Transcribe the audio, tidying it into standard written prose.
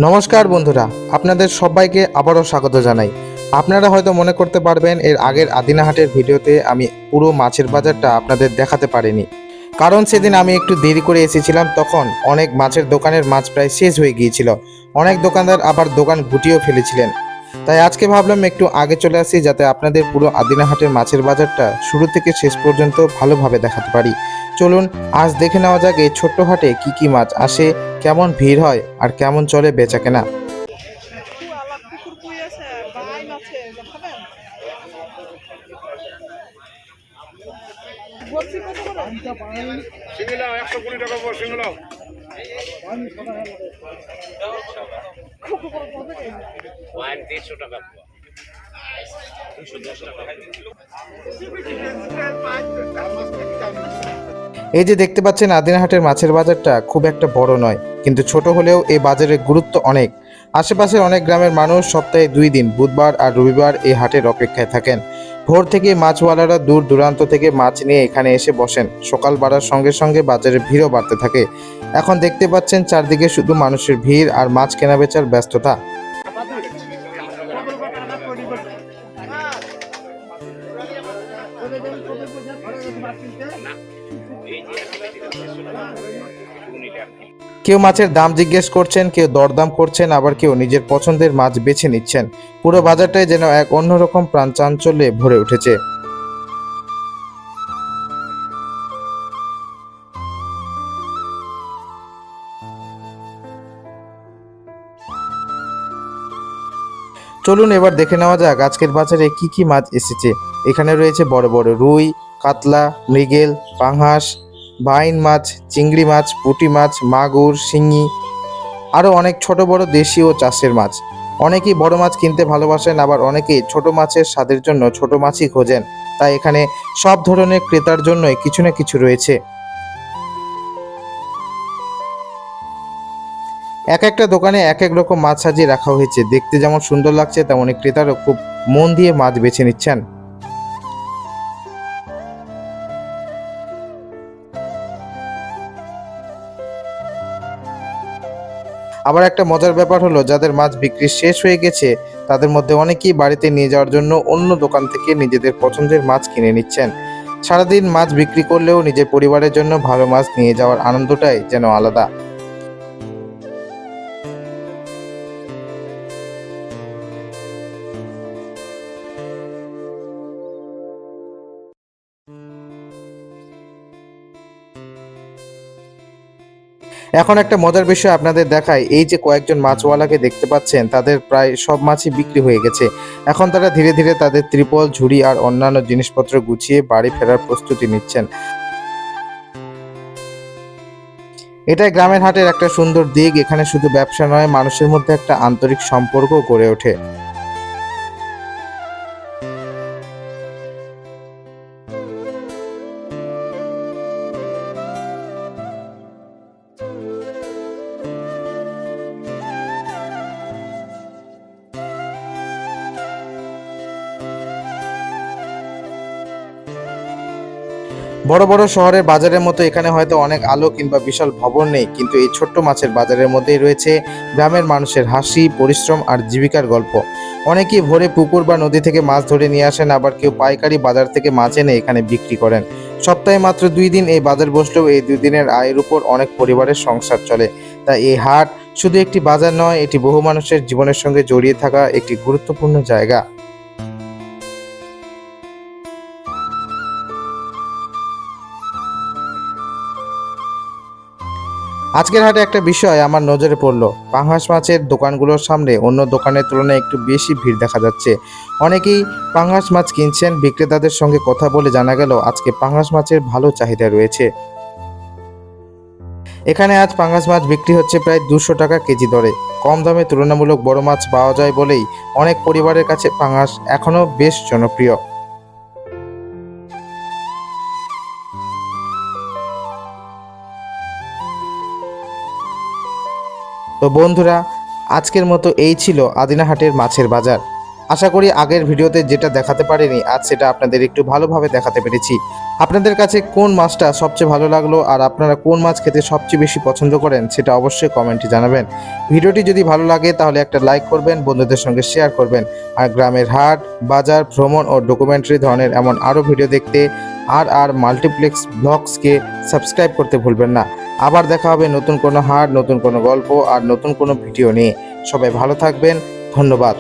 নমস্কার বন্ধুরা, আপনাদের সবাইকে আবারও স্বাগত জানাই। আপনারা হয়তো মনে করতে পারবেন এর আগের আদিনাহাটের ভিডিওতে আমি পুরো মাছের বাজারটা আপনাদের দেখাতে পারিনি, কারণ সেদিন আমি একটু দেরি করে এসেছিলাম। তখন অনেক মাছের দোকানের মাছ প্রায় শেষ হয়ে গিয়েছিল, অনেক দোকানদার আবার দোকান গুটিয়েও ফেলেছিলেন। তাই আজকে ভাবলাম একটু আগে চলে আসি, যাতে আপনাদের পুরো আদিনাহাটের মাছের বাজারটা শুরু থেকে শেষ পর্যন্ত ভালোভাবে দেখাতে পারি। চলুন আজ দেখে নেওয়া যাক এই ছোট্ট হাটে কি কি মাছ আসে, কেমন ভিড় হয় আর কেমন চলে বেচাকেনা। এই যে দেখতে পাচ্ছেন, আদিনাহাটের মাছের বাজারটা খুব একটা বড় নয়, কিন্তু ছোট হলেও এই বাজারের গুরুত্ব অনেক। আশেপাশের অনেক গ্রামের মানুষ সপ্তাহে 2 দিন, বুধবার আর রবিবার, এই হাটের অপেক্ষায় থাকেন। ভোর থেকে মাছওয়ালারা দূর দূরান্ত থেকে মাছ নিয়ে এখানে এসে বসেন। সকাল বাড়ার সঙ্গে সঙ্গে বাজারে ভিড়ও বাড়তে থাকে। এখন দেখতে পাচ্ছেন চারদিকে শুধু মানুষের ভিড় আর মাছ কেনাবেচার ব্যস্ততা। কেউ মাছের দাম জিজ্ঞেস করছেন, কেউ দরদাম করছেন, আবার কেউ নিজের পছন্দের মাছ বেছে নিচ্ছেন। পুরো বাজারটাই যেন এক অন্যরকম প্রাণচাঞ্চল্যে ভরে উঠেছে। চলুন এবার দেখে নেওয়া যাক আজকের বাজারে কি কি মাছ এসেছে। এখানে রয়েছে বড় বড় রুই, কাতলা, মৃগেল, পাঙাশ, বাইন মাছ, চিংড়ি মাছ, পুঁটি মাছ, মাগুর, শিঙি, আরও অনেক ছোট বড় দেশি ও চাষের মাছ। অনেকেই বড় মাছ কিনতে ভালোবাসেন, আবার অনেকেই ছোট মাছের স্বাদের জন্য ছোট মাছই খোঁজেন। তাই এখানে সব ধরনের ক্রেতার জন্যই কিছু না কিছু রয়েছে। এক একটা দোকানে এক এক রকম মাছ সাজিয়ে রাখা হয়েছে। দেখতে যেমন সুন্দর লাগছে, তেমনই ক্রেতারও খুব মন দিয়ে মাছ বেছে নিচ্ছেন। আবার একটা মজার ব্যাপার হলো, যাদের মাছ বিক্রি শেষ হয়ে গেছে তাদের মধ্যে অনেকেই বাড়িতে নিয়ে যাওয়ার জন্য অন্য দোকান থেকে নিজেদের পছন্দের মাছ কিনে নিচ্ছেন। সারাদিন মাছ বিক্রি করলেও নিজের পরিবারের জন্য ভালো মাছ নিয়ে যাওয়ার আনন্দটাই যেন আলাদা। এখন একটা মজার বিষয় আপনাদের দেখায়। এই যে কয়েকজন মাছওয়ালাকে দেখতে পাচ্ছেন, তাদের প্রায় সব মাছই বিক্রি হয়ে গেছে। এখন তারা ধীরে ধীরে তাদের ত্রিপল, ঝুড়ি আর অন্যান্য জিনিসপত্র গুছিয়ে বাড়ি ফেরার প্রস্তুতি নিচ্ছেন। এটাই গ্রামের হাটের একটা সুন্দর দিক। এখানে শুধু ব্যবসা নয়, মানুষের মধ্যে একটা আন্তরিক সম্পর্ক গড়ে ওঠে। বড় বড় শহরের বাজারের মতো এখানে হয়তো অনেক আলো কিংবা বিশাল ভবন নেই, কিন্তু এই ছোট্ট মাছের বাজারের মধ্যেই রয়েছে গ্রামের মানুষের হাসি, পরিশ্রম আর জীবিকার গল্প। অনেকেই ভোরে পুকুর বা নদী থেকে মাছ ধরে নিয়ে আসেন, আবার কেউ পাইকারি বাজার থেকে মাছ এনে এখানে বিক্রি করেন। সপ্তাহে মাত্র 2 দিন এই বাজার বসলেও এই 2 দিনের আয়ের উপর অনেক পরিবারের সংসার চলে। তাই এই হাট শুধু একটি বাজার নয়, এটি বহু মানুষের জীবনের সঙ্গে জড়িয়ে থাকা একটি গুরুত্বপূর্ণ জায়গা। আজকের হাটে একটা বিষয় আমার নজরে পড়লো। পাঙাশ মাছের দোকানগুলোর সামনে অন্য দোকানের তুলনায় একটু বেশি ভিড় দেখা যাচ্ছে। অনেকেই পাঙাশ মাছ কিনছেন। বিক্রেতাদের সঙ্গে কথা বলে জানা গেল আজকে পাঙাশ মাছের ভালো চাহিদা রয়েছে। এখানে আজ পাঙাশ মাছ বিক্রি হচ্ছে প্রায় 200 টাকা কেজি দরে। কম দামে তুলনামূলক বড় মাছ পাওয়া যায় বলেই অনেক পরিবারের কাছে পাঙাশ এখনো বেশ জনপ্রিয়। তো বন্ধুরা, আজকের মতো এই ছিল আদিনাহাটের মাছের বাজার। আশা করি আগের ভিডিওতে যেটা দেখাতে পারিনি, আজ সেটা আপনাদের একটু ভালোভাবে দেখাতে পেরেছি। আপনাদের কাছে কোন মাছটা সবচেয়ে ভালো লাগলো আর আপনারা কোন মাছ খেতে সবচেয়ে বেশি পছন্দ করেন সেটা অবশ্যই কমেন্টে জানাবেন। ভিডিওটি যদি ভালো লাগে তাহলে একটা লাইক করবেন, বন্ধুদের সঙ্গে শেয়ার করবেন। আর গ্রামের হাট, বাজার, ভ্রমণ ও ডকুমেন্টারি ধরনের এমন আরও ভিডিও দেখতে আর মাল্টিপ্লেক্স ব্লগসকে সাবস্ক্রাইব করতে ভুলবেন না। আবার দেখা হবে নতুন কোনো হাট, নতুন কোনো গল্প আর নতুন কোনো ভিডিও নিয়ে। সবাই ভালো থাকবেন, ধন্যবাদ।